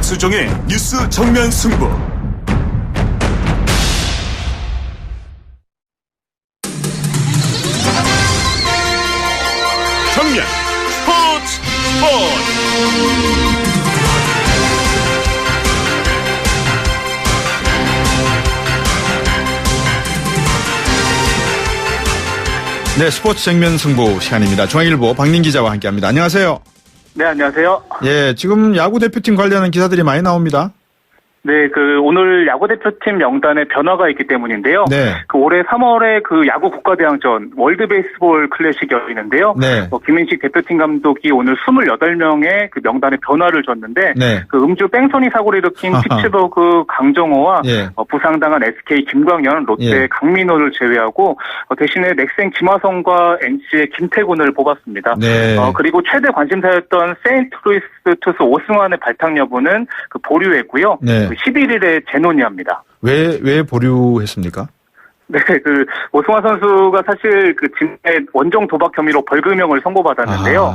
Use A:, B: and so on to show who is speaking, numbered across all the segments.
A: 박수정의 뉴스 정면 승부. 정면 스포츠.
B: 네, 스포츠 정면 승부 시간입니다. 중앙일보 박민 기자와 함께합니다. 안녕하세요.
C: 네, 안녕하세요.
B: 예, 지금 야구 대표팀 관련한 기사들이 많이 나옵니다.
C: 네, 오늘 야구대표팀 명단에 변화가 있기 때문인데요.
B: 네.
C: 올해 3월에 야구 국가대항전 월드 베이스볼 클래식이 열리는데요.
B: 네.
C: 김민식 대표팀 감독이 오늘 28명의 명단에 변화를 줬는데,
B: 네.
C: 음주 뺑소니 사고를 일으킨 피츠버그 강정호와
B: 예.
C: 부상당한 SK 김광현, 롯데
B: 예.
C: 강민호를 제외하고, 대신에 넥센 김하성과 NC의 김태군을 뽑았습니다.
B: 네.
C: 그리고 최대 관심사였던 세인트루이스 투수 오승환의 발탁 여부는 보류했고요.
B: 네.
C: 11일에 재논의합니다.
B: 왜 보류했습니까?
C: 네, 오승환 선수가 사실 진해 원정 도박 혐의로 벌금형을 선고받았는데요.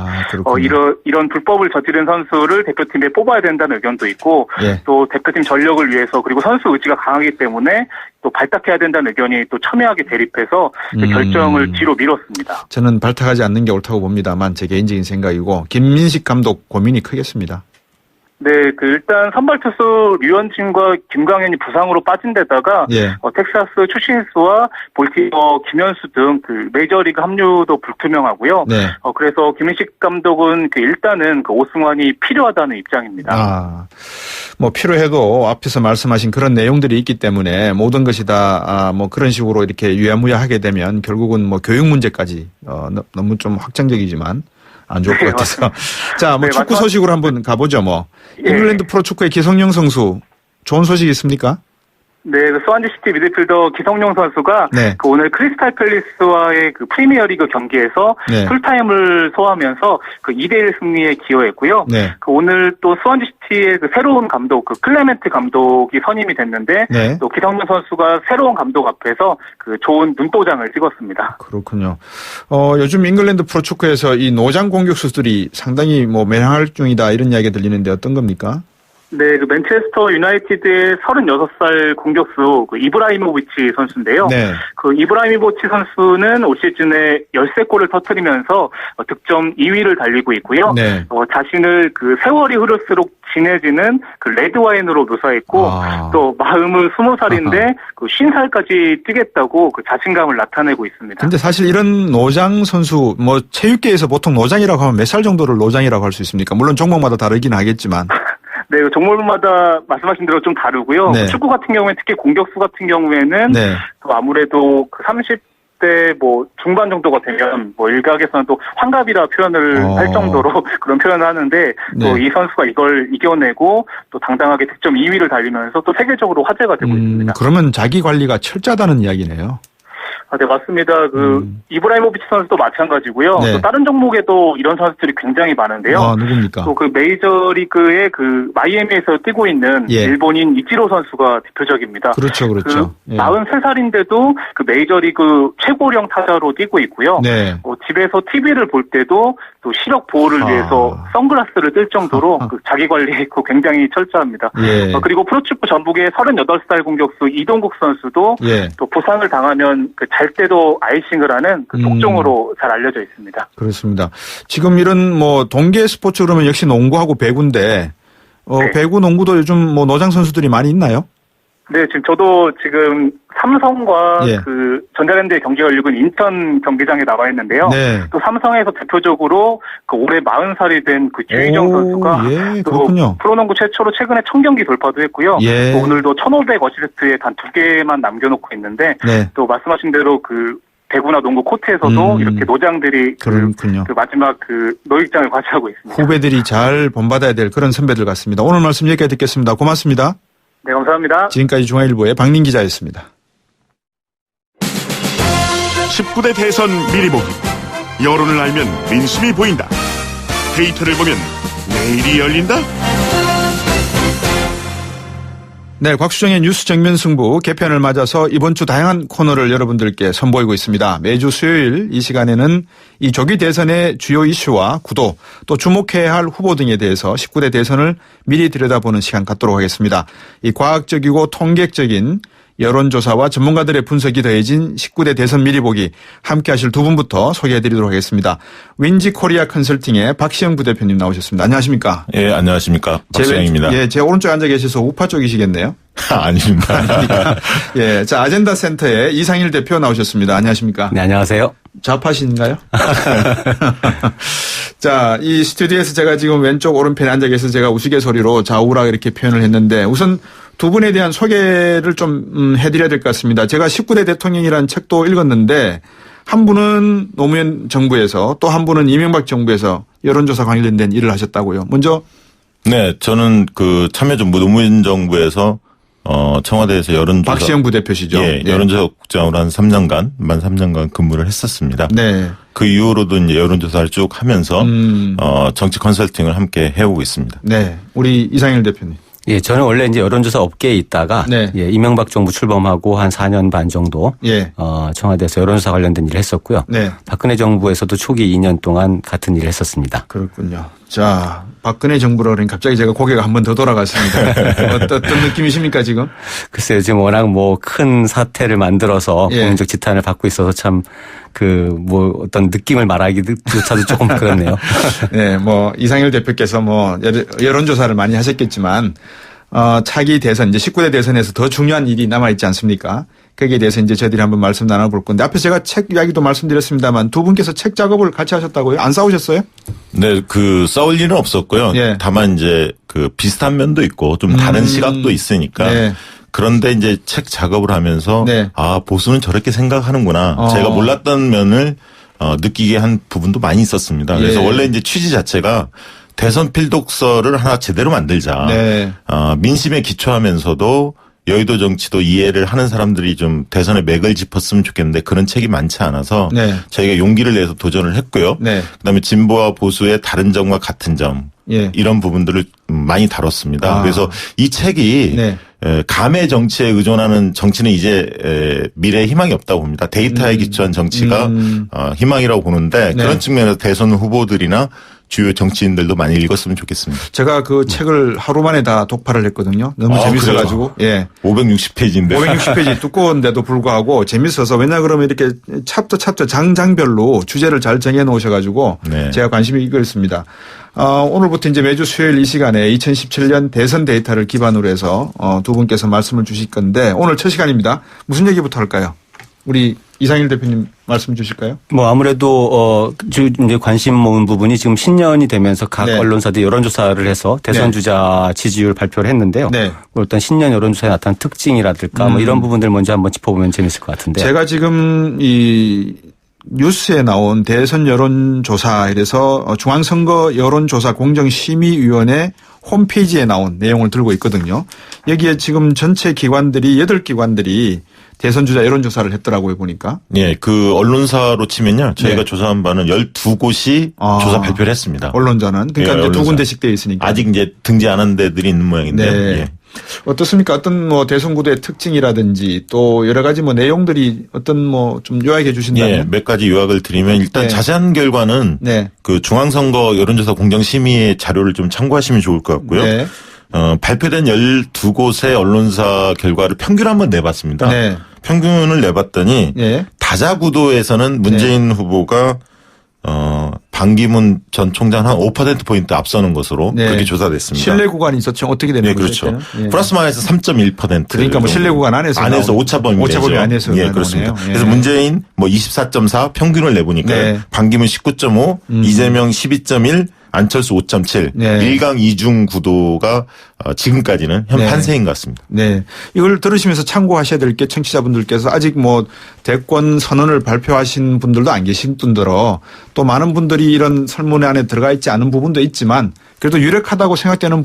C: 이런 불법을 저지른 선수를 대표팀에 뽑아야 된다는 의견도 있고,
B: 예.
C: 또 대표팀 전력을 위해서 그리고 선수 의지가 강하기 때문에 또 발탁해야 된다는 의견이 또 첨예하게 대립해서 결정을 뒤로 미뤘습니다.
B: 저는 발탁하지 않는 게 옳다고 봅니다만 제 개인적인 생각이고 김민식 감독 고민이 크겠습니다.
C: 네, 일단 선발 투수 류현진과 김광현이 부상으로 빠진 데다가
B: 예.
C: 텍사스 추신수와 볼티머 김현수 등 메이저리그 합류도 불투명하고요.
B: 네.
C: 그래서 김민식 감독은 일단은 오승환이 필요하다는 입장입니다.
B: 필요해도 앞에서 말씀하신 그런 내용들이 있기 때문에 모든 것이 다 그런 식으로 이렇게 유야무야하게 되면 결국은 교육 문제까지 너무 좀 확장적이지만 안 좋을 것 같아서. 자,
C: 네,
B: 축구 소식으로 한번 가보죠,
C: 예.
B: 잉글랜드 프로축구의 기성용 선수 좋은 소식이 있습니까?
C: 네, 스완지시티 미드필더 기성용 선수가
B: 네.
C: 오늘 크리스탈 팰리스와의 프리미어리그 경기에서
B: 네.
C: 풀타임을 소화하면서 2대1 승리에 기여했고요.
B: 네.
C: 오늘 또 스완지시티의 새로운 감독 클레멘트 감독이 선임이 됐는데
B: 네.
C: 또 기성용 선수가 새로운 감독 앞에서 좋은 눈도장을 찍었습니다.
B: 그렇군요. 요즘 잉글랜드 프로축구에서 이 노장 공격수들이 상당히 매장할 중이다 이런 이야기가 들리는데 어떤 겁니까?
C: 네, 맨체스터 유나이티드의 36살 공격수 이브라이모비치 선수인데요.
B: 네.
C: 이브라이모비치 선수는 올 시즌에 13골을 터뜨리면서 득점 2위를 달리고 있고요.
B: 네.
C: 자신을 세월이 흐를수록 진해지는 레드와인으로 묘사했고 또 마음은 20살인데 50살까지 뛰겠다고 자신감을 나타내고 있습니다.
B: 근데 사실 이런 노장 선수 체육계에서 보통 노장이라고 하면 몇 살 정도를 노장이라고 할 수 있습니까? 물론 종목마다 다르긴 하겠지만.
C: 네, 종목마다 말씀하신 대로 좀 다르고요.
B: 네.
C: 축구 같은 경우에 특히 공격수 같은 경우에는
B: 네.
C: 또 아무래도 30대 중반 정도가 되면 일각에서는 또 환갑이라 표현을 할 정도로 그런 표현을 하는데 또 이 선수가 이걸 이겨내고 또 당당하게 득점 2위를 달리면서 또 세계적으로 화제가 되고 있습니다.
B: 그러면 자기 관리가 철저하다는 이야기네요.
C: 네, 맞습니다. 이브라이모비치 선수도 마찬가지고요.
B: 네.
C: 또 다른 종목에도 이런 선수들이 굉장히 많은데요.
B: 누굽니까?
C: 또 메이저리그의 마이애미에서 뛰고 있는
B: 예.
C: 일본인 이치로 선수가 대표적입니다.
B: 그렇죠. 예.
C: 43살인데도 메이저리그 최고령 타자로 뛰고 있고요.
B: 네.
C: 집에서 TV를 볼 때도 또 시력 보호를 위해서 선글라스를 뜰 정도로 자기 관리에 굉장히 철저합니다.
B: 예.
C: 그리고 프로축구 전북의 38살 공격수 이동국 선수도
B: 예.
C: 또 부상을 당하면 잘 때도 아이싱을 하는 독종으로 잘 알려져 있습니다.
B: 그렇습니다. 지금 이런 동계 스포츠 그러면 역시 농구하고 배구인데
C: 네.
B: 배구 농구도 요즘 노장 선수들이 많이 있나요?
C: 네, 저도 지금 삼성과
B: 예.
C: 전자랜드의 경기가 열리고 인천 경기장에 나와 있는데요.
B: 네.
C: 또 삼성에서 대표적으로 올해 40살이 된 주희정 선수가
B: 예,
C: 또
B: 그렇군요.
C: 프로농구 최초로 최근에 1000경기 돌파도 했고요.
B: 예.
C: 또 오늘도 1500 어시스트에 단 2개만 남겨놓고 있는데
B: 네.
C: 또 말씀하신 대로 배구나 농구 코트에서도 이렇게 노장들이
B: 그렇군요.
C: 마지막 노익장을 과시하고 있습니다.
B: 후배들이 잘 본받아야 될 그런 선배들 같습니다. 오늘 말씀 여기까지 듣겠습니다. 고맙습니다.
C: 네, 감사합니다.
B: 지금까지 중앙일보의 박민 기자였습니다.
A: 19대 대선 미리 보기. 여론을 알면 민심이 보인다. 데이터를 보면 내일이 열린다.
B: 네, 곽수정의 뉴스 정면 승부 개편을 맞아서 이번 주 다양한 코너를 여러분들께 선보이고 있습니다. 매주 수요일 이 시간에는 이 조기 대선의 주요 이슈와 구도 또 주목해야 할 후보 등에 대해서 19대 대선을 미리 들여다보는 시간 갖도록 하겠습니다. 이 과학적이고 통계적인 여론조사와 전문가들의 분석이 더해진 19대 대선 미리 보기 함께 하실 두 분부터 소개해드리도록 하겠습니다. 윈지 코리아 컨설팅의 박시영 부대표님 나오셨습니다. 안녕하십니까?
D: 예, 안녕하십니까. 박시영입니다.
B: 예, 제 오른쪽에 앉아 계셔서 우파 쪽이시겠네요.
D: 아닙니다.
B: 예, 자, 아젠다 센터의 이상일 대표 나오셨습니다. 안녕하십니까?
E: 네, 안녕하세요.
B: 좌파신가요? 자, 이 스튜디오에서 제가 지금 왼쪽 오른편에 앉아 계셔서 제가 우스갯소리로 좌우라 이렇게 표현을 했는데 우선 두 분에 대한 소개를 좀 해드려야 될 것 같습니다. 제가 19대 대통령이라는 책도 읽었는데 한 분은 노무현 정부에서 또 한 분은 이명박 정부에서 여론조사 관련된 일을 하셨다고요. 먼저.
D: 네, 저는 그 참여정부 노무현 정부에서 청와대에서 여론조사.
B: 박시영 부대표시죠.
D: 예, 여론조사 국장으로 한 3년간, 만 3년간 근무를 했었습니다.
B: 네.
D: 그 이후로도 이제 여론조사를 쭉 하면서 정치 컨설팅을 함께 해오고 있습니다.
B: 네. 우리 이상일 대표님.
E: 예, 저는 원래 이제 여론조사 업계에 있다가
B: 네.
E: 예, 이명박 정부 출범하고 한 4년 반 정도
B: 예.
E: 청와대에서 여론조사 관련된 일을 했었고요.
B: 네.
E: 박근혜 정부에서도 초기 2년 동안 같은 일을 했었습니다.
B: 그렇군요. 자, 박근혜 정부라 그러니 갑자기 제가 고개가 한 번 더 돌아갔습니다. 어떤 느낌이십니까 지금?
E: 글쎄요, 지금 워낙 뭐 큰 사태를 만들어서
B: 예.
E: 국민적 지탄을 받고 있어서 참 어떤 느낌을 말하기조차도 조금 그렇네요.
B: 네, 뭐 이상일 대표께서 뭐 여론조사를 많이 하셨겠지만 차기 대선 이제 19대 대선에서 더 중요한 일이 남아 있지 않습니까? 거기에 대해서 이제 저희들이 한번 말씀 나눠볼 건데 앞에서 제가 책 이야기도 말씀드렸습니다만 두 분께서 책 작업을 같이 하셨다고요? 안 싸우셨어요?
D: 네, 그 싸울 일은 없었고요.
B: 예.
D: 다만 이제 그 비슷한 면도 있고 좀 다른 시각도 있으니까.
B: 네.
D: 그런데 이제 책 작업을 하면서
B: 네.
D: 아, 보수는 저렇게 생각하는구나. 제가 몰랐던 면을 느끼게 한 부분도 많이 있었습니다. 그래서
B: 예.
D: 원래 이제 취지 자체가 대선 필독서를 하나 제대로 만들자.
B: 네.
D: 민심에 기초하면서도 여의도 정치도 이해를 하는 사람들이 좀 대선의 맥을 짚었으면 좋겠는데 그런 책이 많지 않아서
B: 네.
D: 저희가 용기를 내서 도전을 했고요.
B: 네.
D: 그다음에 진보와 보수의 다른 점과 같은 점
B: 예.
D: 이런 부분들을 많이 다뤘습니다. 그래서 이 책이
B: 네.
D: 감의 정치에 의존하는 정치는 이제 미래에 희망이 없다고 봅니다. 데이터에 기초한 정치가 희망이라고 보는데
B: 네.
D: 그런 측면에서 대선 후보들이나 주요 정치인들도 많이 읽었으면 좋겠습니다.
B: 제가 그 책을 하루 만에 다 독파를 했거든요. 너무 재밌어가지고. 예.
D: 560페이지인데.
B: 560페이지 두꺼운데도 불구하고 재밌어서 왜냐 그러면 이렇게 챕터 장별로 주제를 잘 정해 놓으셔가지고
D: 네.
B: 제가 관심이 이거였습니다. 오늘부터 이제 매주 수요일 이 시간에 2017년 대선 데이터를 기반으로 해서 두 분께서 말씀을 주실 건데 오늘 첫 시간입니다. 무슨 얘기부터 할까요? 우리 이상일 대표님 말씀 주실까요?
E: 뭐 아무래도 이제 관심 모은 부분이 지금 신년이 되면서 각
B: 네.
E: 언론사들이 여론조사를 해서 대선
B: 네.
E: 주자 지지율 발표를 했는데요.
B: 네.
E: 어떤 신년 여론조사에 나타난 특징이라든가 뭐 이런 부분들 먼저 한번 짚어보면 재밌을 것 같은데요.
B: 제가 지금 이 뉴스에 나온 대선 여론조사 이래서 중앙선거 여론조사 공정심의위원회 홈페이지에 나온 내용을 들고 있거든요. 여기에 지금 전체 기관들이 8기관들이 대선 주자 여론조사를 했더라고요, 보니까.
D: 예, 그 언론사로 치면요. 저희가
B: 네.
D: 조사한 바는 12곳이 조사 발표를 했습니다.
B: 언론사는. 그러니까
D: 예,
B: 이제
D: 언론사.
B: 두 군데씩 되어 있으니까.
D: 아직 이제 등재 안 한 데들이 있는 모양인데요.
B: 네.
D: 예.
B: 어떻습니까? 어떤 뭐 대선 구도의 특징이라든지 또 여러 가지 뭐 내용들이 어떤 뭐 좀 요약해 주신다면.
D: 예, 몇 가지 요약을 드리면 일단
B: 네.
D: 자세한 결과는
B: 네.
D: 그 중앙선거 여론조사 공정심의의 자료를 좀 참고하시면 좋을 것 같고요.
B: 네.
D: 발표된 12곳의 언론사 결과를 평균 한번 내봤습니다.
B: 네.
D: 평균을 내봤더니
B: 예.
D: 다자구도에서는 문재인 후보가 반기문 전 총장 한 5%포인트 앞서는 것으로
B: 네.
D: 그렇게 조사됐습니다.
B: 신뢰 구간이 있었죠. 어떻게 되는
D: 네,
B: 거죠?
D: 그렇죠.
B: 이때는? 예.
D: 플러스 마이너스 3.1%.
B: 그러니까 뭐 신뢰 구간 안에서
D: 안에서
B: 나오는-
D: 오차범위
B: 오차범위 안에서
D: 예,
B: 나오네요.
D: 그렇습니다.
B: 예.
D: 그래서 문재인 뭐 24.4 평균을 내보니까
B: 네.
D: 반기문 19.5, 이재명 12.1, 안철수 5.7,
B: 네.
D: 1강 2중 구도가 지금까지는 현
B: 네.
D: 판세인 것 같습니다.
B: 네. 이걸 들으시면서 참고하셔야 될 게 청취자분들께서 아직 뭐 대권 선언을 발표하신 분들도 안 계신 분들어 또 많은 분들이 이런 설문에 안에 들어가 있지 않은 부분도 있지만 그래도 유력하다고 생각되는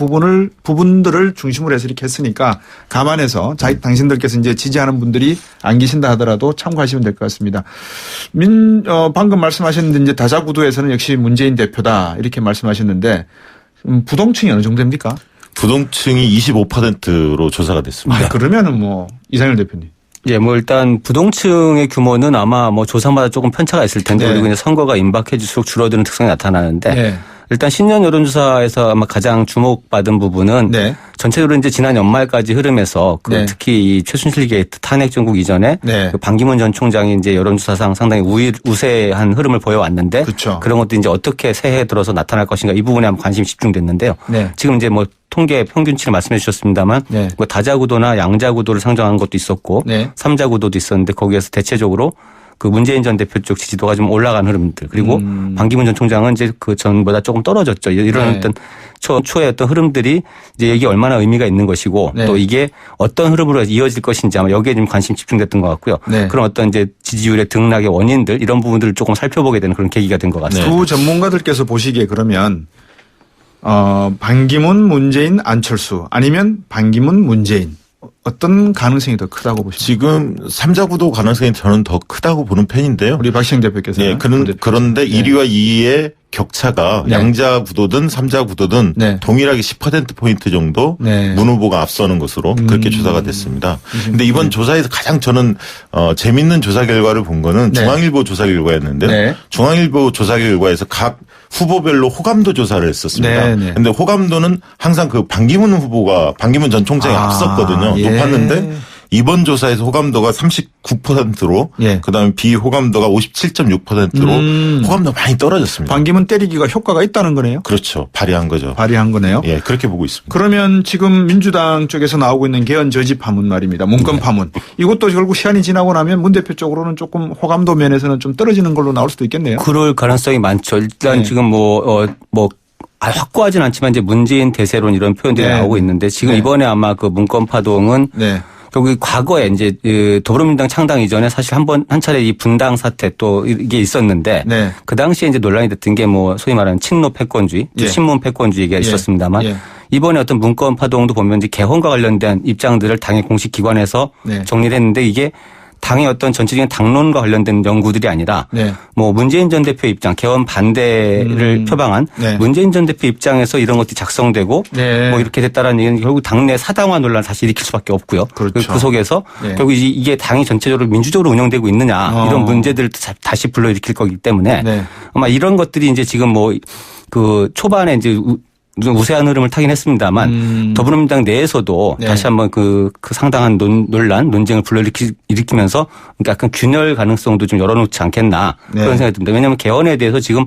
B: 부분들을 중심으로 해서 이렇게 했으니까 감안해서 당신들께서 이제 지지하는 분들이 안 계신다 하더라도 참고하시면 될 것 같습니다. 방금 말씀하셨는데 이제 다자구도에서는 역시 문재인 대표다 이렇게 말씀하셨는데 부동층이 어느 정도 됩니까?
D: 부동층이 25%로 조사가 됐습니다.
B: 그러면은 뭐 이상일 대표님.
E: 예, 뭐 일단 부동층의 규모는 아마 뭐 조사마다 조금 편차가 있을 텐데
B: 네.
E: 그리고 이제 선거가 임박해질수록 줄어드는 특성이 나타나는데
B: 네.
E: 일단 신년 여론조사에서 아마 가장 주목받은 부분은
B: 네.
E: 전체적으로 이제 지난 연말까지 흐름에서 그
B: 네.
E: 특히 이 최순실 게이트 탄핵 정국 이전에
B: 네.
E: 그 반기문 전 총장이 이제 여론조사상 상당히 우세한 흐름을 보여왔는데
B: 그렇죠.
E: 그런 것도 이제 어떻게 새해 들어서 나타날 것인가 이 부분에 한번 관심이 집중됐는데요.
B: 네.
E: 지금 이제 뭐 통계 평균치를 말씀해 주셨습니다만
B: 네.
E: 뭐 다자구도나 양자구도를 상정한 것도 있었고
B: 네.
E: 삼자구도도 있었는데 거기에서 대체적으로 그 문재인 전 대표 쪽 지지도가 좀 올라간 흐름들 그리고 반기문 전 총장은 이제 그 전보다 조금 떨어졌죠. 이런
B: 네.
E: 어떤 초의 어떤 흐름들이 이제 이게 얼마나 의미가 있는 것이고
B: 네.
E: 또 이게 어떤 흐름으로 이어질 것인지 아마 여기에 좀 관심 집중됐던 것 같고요.
B: 네.
E: 그런 어떤 이제 지지율의 등락의 원인들 이런 부분들을 조금 살펴보게 되는 그런 계기가 된 것 같습니다.
B: 두 전문가들께서 보시기에 그러면 반기문, 문재인, 안철수 아니면 반기문, 문재인 어떤 가능성이 더 크다고 보십니까?
D: 지금 3자구도 가능성이 저는 더 크다고 보는 편인데요.
B: 우리 박시영 대표께서는.
D: 예, 그런데 1위와 2위의 격차가
B: 네.
D: 양자구도든 3자구도든
B: 네.
D: 동일하게 10%포인트 정도
B: 네.
D: 문 후보가 앞서는 것으로 그렇게 조사가 됐습니다. 근데 이번 조사에서 가장 저는 재밌는 조사 결과를 본 거는
B: 네.
D: 중앙일보 조사 결과였는데요.
B: 네.
D: 중앙일보 조사 결과에서 각 후보별로 호감도 조사를 했었습니다.
B: 네, 네.
D: 근데 호감도는 항상 그 반기문 전 총장이 앞섰거든요.
B: 예.
D: 높았는데 이번 조사에서 호감도가 39%로
B: 예.
D: 그다음에 비호감도가 57.6%로 호감도가 많이 떨어졌습니다.
B: 반기문 때리기가 효과가 있다는 거네요.
D: 그렇죠. 발휘한 거죠.
B: 발휘한 거네요.
D: 예, 그렇게 보고 있습니다.
B: 그러면 지금 민주당 쪽에서 나오고 있는 개헌 저지 파문 말입니다. 문건 파문. 이것도 결국 시간이 지나고 나면 문 대표 쪽으로는 조금 호감도 면에서는 좀 떨어지는 걸로 나올 수도 있겠네요.
E: 그럴 가능성이 많죠. 일단
B: 네.
E: 지금 확고하진 않지만 이제 문재인 대세론 이런 표현들이
B: 네.
E: 나오고 있는데 지금
B: 네.
E: 이번에 아마 그 문건 파동은
B: 네.
E: 결국 과거에 이제 더불어민주당 창당 이전에 사실 한 차례 이 분당 사태 또 이게 있었는데
B: 네.
E: 그 당시에 이제 논란이 됐던 게 뭐 소위 말하는 친노 패권주의,
B: 예.
E: 친문 패권주의가
B: 예.
E: 있었습니다만
B: 예.
E: 이번에 어떤 문건 파동도 보면 이제 개헌과 관련된 입장들을 당의 공식 기관에서
B: 네.
E: 정리를 했는데 이게 당의 어떤 전체적인 당론과 관련된 연구들이 아니라
B: 네.
E: 뭐 문재인 전 대표 입장, 개헌 반대를 표방한
B: 네.
E: 문재인 전 대표 입장에서 이런 것들이 작성되고
B: 네.
E: 뭐 이렇게 됐다라는 얘기는 결국 당내 사당화 논란을 사실 일으킬 수밖에 없고요.
B: 그렇죠.
E: 그 속에서
B: 네.
E: 결국 이게 당이 전체적으로 민주적으로 운영되고 있느냐 이런 문제들을 다시 불러일으킬 거기 때문에
B: 네.
E: 아마 이런 것들이 이제 지금 뭐 그 초반에 이제 우세한 흐름을 타긴 했습니다만 더불어민주당 내에서도
B: 네.
E: 다시 한번 그 상당한 논쟁을 불러일으키면서 약간 균열 가능성도 좀 열어놓지 않겠나
B: 네.
E: 그런 생각이 듭니다. 왜냐하면 개헌에 대해서 지금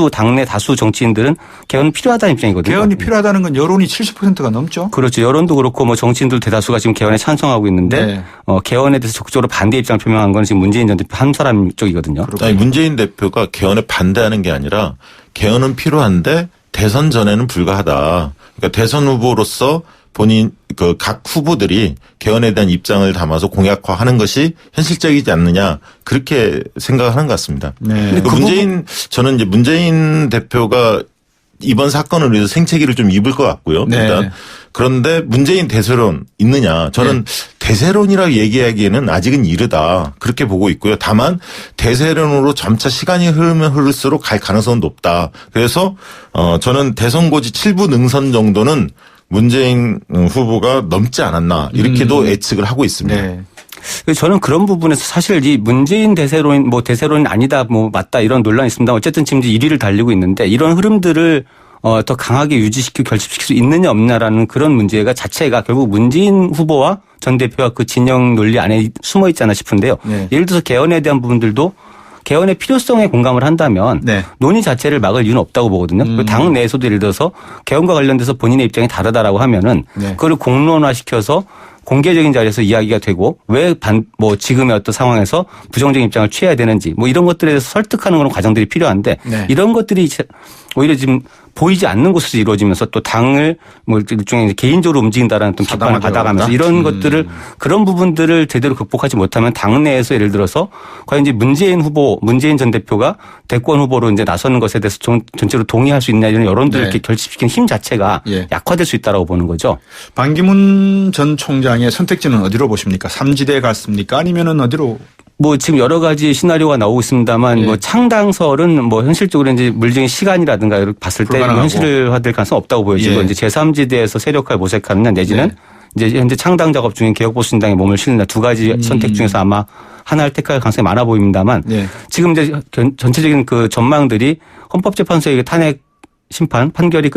E: 당내 다수 정치인들은 개헌이 필요하다는 입장이거든요.
B: 개헌이 필요하다는 건 여론이 70%가 넘죠.
E: 그렇죠. 여론도 그렇고 뭐 정치인들 대다수가 지금 개헌에 찬성하고 있는데
B: 네.
E: 개헌에 대해서 적극적으로 반대 입장을 표명한 건 지금 문재인 전 대표 한 사람 쪽이거든요.
D: 아니, 문재인 대표가 개헌에 반대하는 게 아니라 개헌은 필요한데 대선 전에는 불가하다. 그러니까 대선 후보로서 본인 그 각 후보들이 개헌에 대한 입장을 담아서 공약화하는 것이 현실적이지 않느냐 그렇게 생각하는 것 같습니다.
B: 네.
D: 저는 이제 문재인 대표가 이번 사건을 위해서 생채기를 좀 입을 것 같고요.
B: 네.
D: 일단 그런데 문재인 대세론 있느냐? 저는 대세론이라고 얘기하기에는 아직은 이르다 그렇게 보고 있고요. 다만 대세론으로 점차 시간이 흐르면 흐를수록 갈 가능성은 높다. 그래서 저는 대선 고지 7부 능선 정도는 문재인 후보가 넘지 않았나 이렇게도 예측을 하고 있습니다.
B: 네.
E: 저는 그런 부분에서 사실 이 문재인 대세론이 아니다 맞다 이런 논란이 있습니다. 어쨌든 지금 1위를 달리고 있는데 이런 흐름들을 더 강하게 유지시키고 결집시킬 수 있느냐 없느냐라는 그런 문제가 자체가 결국 문재인 후보와 전 대표와 그 진영 논리 안에 숨어 있지 않나 싶은데요.
B: 네.
E: 예를 들어서 개헌에 대한 부분들도 개헌의 필요성에 공감을 한다면
B: 네.
E: 논의 자체를 막을 이유는 없다고 보거든요. 그리고 당 내에서도 예를 들어서 개헌과 관련돼서 본인의 입장이 다르다라고 하면은
B: 네.
E: 그걸 공론화시켜서 공개적인 자리에서 이야기가 되고 왜 지금의 어떤 상황에서 부정적인 입장을 취해야 되는지 뭐 이런 것들에 대해서 설득하는 그런 과정들이 필요한데
B: 네.
E: 이런 것들이 오히려 지금 보이지 않는 곳에서 이루어지면서 또 당을 뭐 일종의 개인적으로 움직인다라는 어떤 비판을 받아가면서 이런 것들을 그런 부분들을 제대로 극복하지 못하면 당내에서 예를 들어서 과연 이제 문재인 전 대표가 대권 후보로 이제 나서는 것에 대해서 전체로 동의할 수 있냐 이런 여론들을
B: 네.
E: 이렇게 결집시키는 힘 자체가
B: 예.
E: 약화될 수 있다라고 보는 거죠.
B: 반기문 전 총장의 선택지는 어디로 보십니까? 삼지대에 갔습니까? 아니면은 어디로?
E: 뭐 지금 여러 가지 시나리오가 나오고 있습니다만
B: 예.
E: 뭐 창당설은 뭐 현실적으로 이제 물적인 시간이라든가 이렇게 봤을 때
B: 불가능하고.
E: 현실화될 가능성 없다고 보여지고
B: 예.
E: 이제 제3지대에서 세력화를 모색하느냐 내지는 이제 현재 창당 작업 중인 개혁보수신당에 몸을 실느냐 두 가지 선택 중에서 아마 하나를 택할 가능성이 많아 보입니다만
B: 예.
E: 지금 이제 전체적인 그 전망들이 헌법재판소의 탄핵 심판 판결이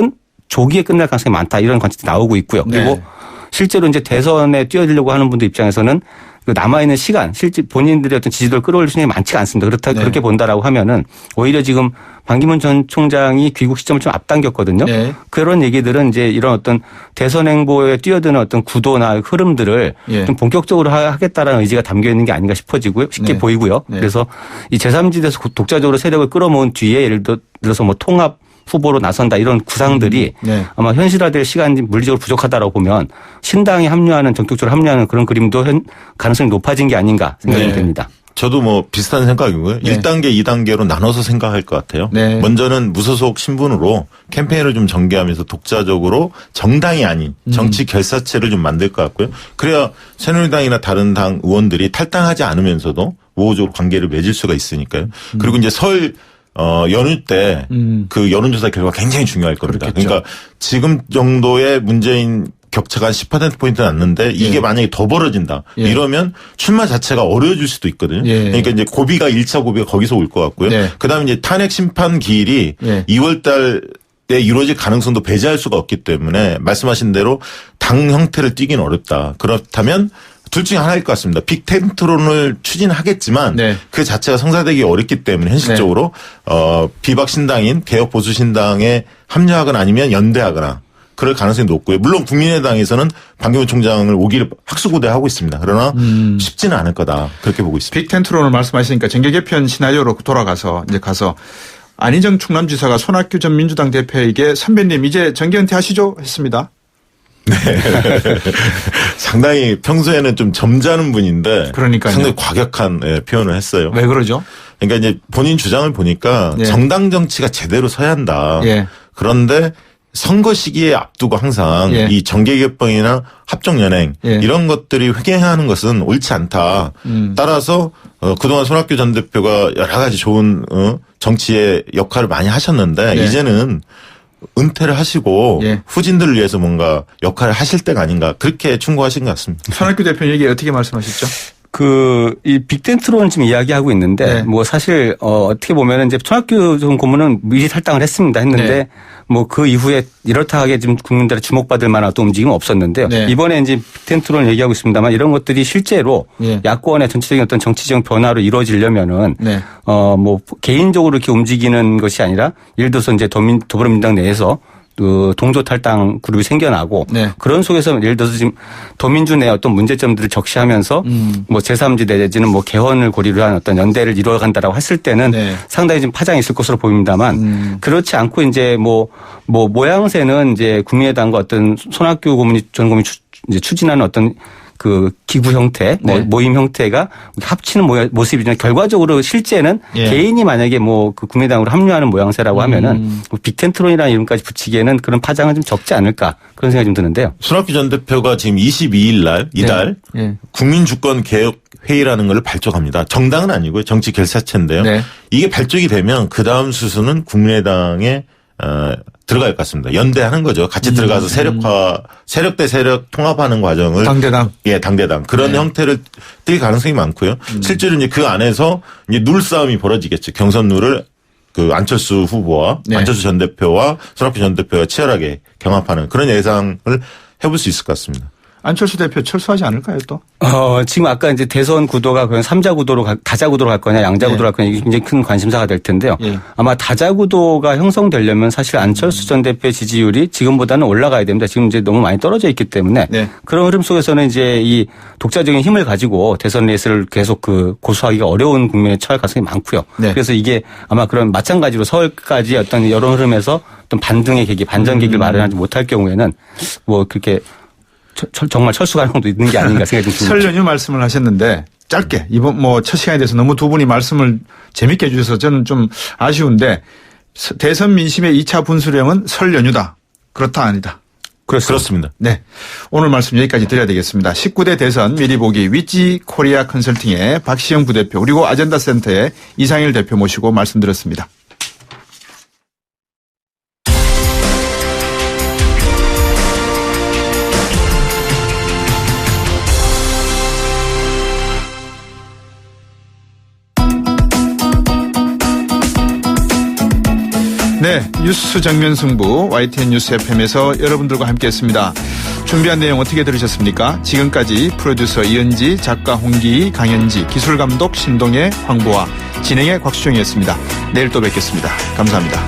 E: 조기에 끝날 가능성이 많다 이런 관측이 나오고 있고요. 그리고
B: 네.
E: 실제로 이제 대선에 뛰어들려고 하는 분들 입장에서는 그 남아있는 시간, 실제 본인들의 어떤 지지도를 끌어올릴 수 있는 게 많지가 않습니다.
B: 네.
E: 그렇게 본다라고 하면은 오히려 지금 반기문 전 총장이 귀국 시점을 좀 앞당겼거든요.
B: 네.
E: 그런 얘기들은 이제 이런 어떤 대선 행보에 뛰어드는 어떤 구도나 흐름들을
B: 예.
E: 좀 본격적으로 하겠다라는 의지가 담겨 있는 게 아닌가 싶어지고요. 쉽게
B: 네.
E: 보이고요.
B: 네.
E: 그래서 이 제3지대에서 독자적으로 세력을 끌어모은 뒤에 예를 들어서 뭐 통합 후보로 나선다 이런 구상들이
B: 네.
E: 아마 현실화될 시간이 물리적으로 부족하다라고 보면 신당이 합류하는 전격적으로 합류하는 그런 그림도 가능성이 높아진 게 아닌가 생각이
B: 네.
E: 됩니다.
D: 저도 뭐 비슷한 생각이고요.
B: 네.
D: 1단계, 2단계로 나눠서 생각할 것 같아요.
B: 네.
D: 먼저는 무소속 신분으로 캠페인을 좀 전개하면서 독자적으로 정당이 아닌 정치 결사체를 좀 만들 것 같고요. 그래야 새누리당이나 다른 당 의원들이 탈당하지 않으면서도 우호적으로 관계를 맺을 수가 있으니까요. 그리고 이제 설 연휴 때 그 여론조사 결과 굉장히 중요할 겁니다.
B: 그렇겠죠.
D: 그러니까 지금 정도의 문재인 격차가 한 10%포인트 났는데 이게
B: 예.
D: 만약에 더 벌어진다.
B: 예.
D: 이러면 출마 자체가 어려워질 수도 있거든요.
B: 예.
D: 그러니까 이제 고비가 1차 고비가 거기서 올 것 같고요.
B: 네.
D: 그다음에 이제 탄핵 심판 기일이
B: 예.
D: 2월 달에 이루어질 가능성도 배제할 수가 없기 때문에 말씀하신 대로 당 형태를 띠기는 어렵다. 그렇다면 둘 중에 하나일 것 같습니다. 빅텐트론을 추진하겠지만
B: 네.
D: 그 자체가 성사되기 어렵기 때문에 현실적으로 비박 신당인 개혁 보수 신당에 합류하거나 아니면 연대하거나 그럴 가능성이 높고요. 물론 국민의당에서는 반기문 총장을 오기를 학수고대하고 있습니다. 그러나 쉽지는 않을 거다. 그렇게 보고 있습니다.
B: 빅텐트론을 말씀하시니까 정계 개편 시나리오로 돌아가서 이제 가서 안희정 충남지사가 손학규 전 민주당 대표에게 선배님 이제 정계 은퇴하시죠 했습니다.
D: 상당히 평소에는 좀 점잖은 분인데
B: 그러니까요.
D: 상당히 과격한 표현을 했어요.
B: 왜 그러죠?
D: 그러니까 이제 본인 주장을 보니까
B: 예.
D: 정당 정치가 제대로 서야 한다.
B: 예.
D: 그런데 선거 시기에 앞두고 항상
B: 예.
D: 이 정계개혁이나 합정연행
B: 예.
D: 이런 것들이 횡행하는 것은 옳지 않다. 따라서 그동안 손학규 전 대표가 여러 가지 좋은 정치의 역할을 많이 하셨는데
B: 예.
D: 이제는 은퇴를 하시고
B: 예.
D: 후진들을 위해서 뭔가 역할을 하실 때가 아닌가 그렇게 충고하신 것 같습니다.
B: 손학규 대표님 얘기 어떻게 말씀하셨죠?
E: 이 빅텐트론을 지금 이야기하고 있는데
B: 네.
E: 뭐 사실 어떻게 보면은 이제 손학규 전 고문은 미리 탈당을 했는데
B: 네.
E: 뭐 그 이후에 이렇다 하게 지금 국민들의 주목받을 만한 어떤 움직임은 없었는데요.
B: 네.
E: 이번에 이제 빅텐트론을 얘기하고 있습니다만 이런 것들이 실제로
B: 예.
E: 야권의 전체적인 어떤 정치적 변화로 이루어지려면은
B: 네.
E: 뭐 개인적으로 이렇게 움직이는 것이 아니라 예를 들어서 이제 더불어민주당 내에서 그 동조 탈당 그룹이 생겨나고
B: 네.
E: 그런 속에서 예를 들어서 지금 더민주 내 어떤 문제점들을 적시하면서 뭐 제3지대 내지는 뭐 개헌을 고리로 한 어떤 연대를 이루어간다라고 했을 때는
B: 네.
E: 상당히 좀 파장이 있을 것으로 보입니다만 그렇지 않고 이제 뭐 모양새는 이제 국민의당과 어떤 손학규 전 고문이 이제 추진하는 어떤 그 기구 형태,
B: 네.
E: 모임 형태가 합치는 모습이지만 결과적으로 실제는
B: 예.
E: 개인이 만약에 뭐 그 국민의당으로 합류하는 모양새라고 하면은 뭐 빅텐트론이라는 이름까지 붙이기에는 그런 파장은 좀 적지 않을까 그런 생각이 좀 드는데요.
D: 손학규 전 대표가 지금 22일 날 이달
B: 네.
D: 국민주권개혁회의라는 걸 발족합니다. 정당은 아니고요. 정치 결사체인데요.
B: 네.
D: 이게 발족이 되면 그 다음 수순은 국민의당에 들어갈 것 같습니다. 연대하는 거죠. 같이 들어가서 세력 대 세력 통합하는 과정을.
B: 당대당.
D: 예, 당대당. 그런
B: 네.
D: 형태를 띌 가능성이 많고요. 실제로 이제 그 안에서 이제 룰 싸움이 벌어지겠죠. 경선 룰을 그 안철수 후보와
B: 네.
D: 안철수 전 대표와 손학규 전 대표가 치열하게 경합하는 그런 예상을 해볼 수 있을 것 같습니다.
B: 안철수 대표 철수하지 않을까요 또?
E: 지금 아까 이제 대선 구도가 그냥 3자 구도로 다자 구도로 갈 거냐 양자 구도로 갈 거냐 이게 굉장히 큰 관심사가 될 텐데요.
B: 예.
E: 아마 다자 구도가 형성되려면 사실 안철수 전 대표의 지지율이 지금보다는 올라가야 됩니다. 지금 이제 너무 많이 떨어져 있기 때문에
B: 네.
E: 그런 흐름 속에서는 이제 이 독자적인 힘을 가지고 대선 레이스를 계속 고수하기가 어려운 국면에 처할 가능성이 많고요.
B: 네.
E: 그래서 이게 아마 그런 마찬가지로 서울까지 어떤 여론 흐름에서 어떤 반등의 계기, 반전 계기를 마련하지 못할 경우에는 뭐 그렇게 정말 철수 가능성도 있는 게 아닌가 생각이 듭니다.
B: 설 연휴 말씀을 하셨는데 짧게 이번 뭐 첫 시간에 대해서 너무 두 분이 말씀을 재밌게 해주셔서 저는 좀 아쉬운데 대선 민심의 2차 분수령은 설 연휴다. 그렇다 아니다.
D: 그렇습니다.
B: 네. 오늘 말씀 여기까지 드려야 되겠습니다. 19대 대선 미리 보기 위지 코리아 컨설팅의 박시영 부대표 그리고 아젠다 센터의 이상일 대표 모시고 말씀드렸습니다. 네, 뉴스 정면 승부 YTN 뉴스 FM에서 여러분들과 함께했습니다. 준비한 내용 어떻게 들으셨습니까? 지금까지 프로듀서 이은지, 작가 홍기, 강현지, 기술감독 신동혜, 황보아, 진행의 곽수정이었습니다. 내일 또 뵙겠습니다. 감사합니다.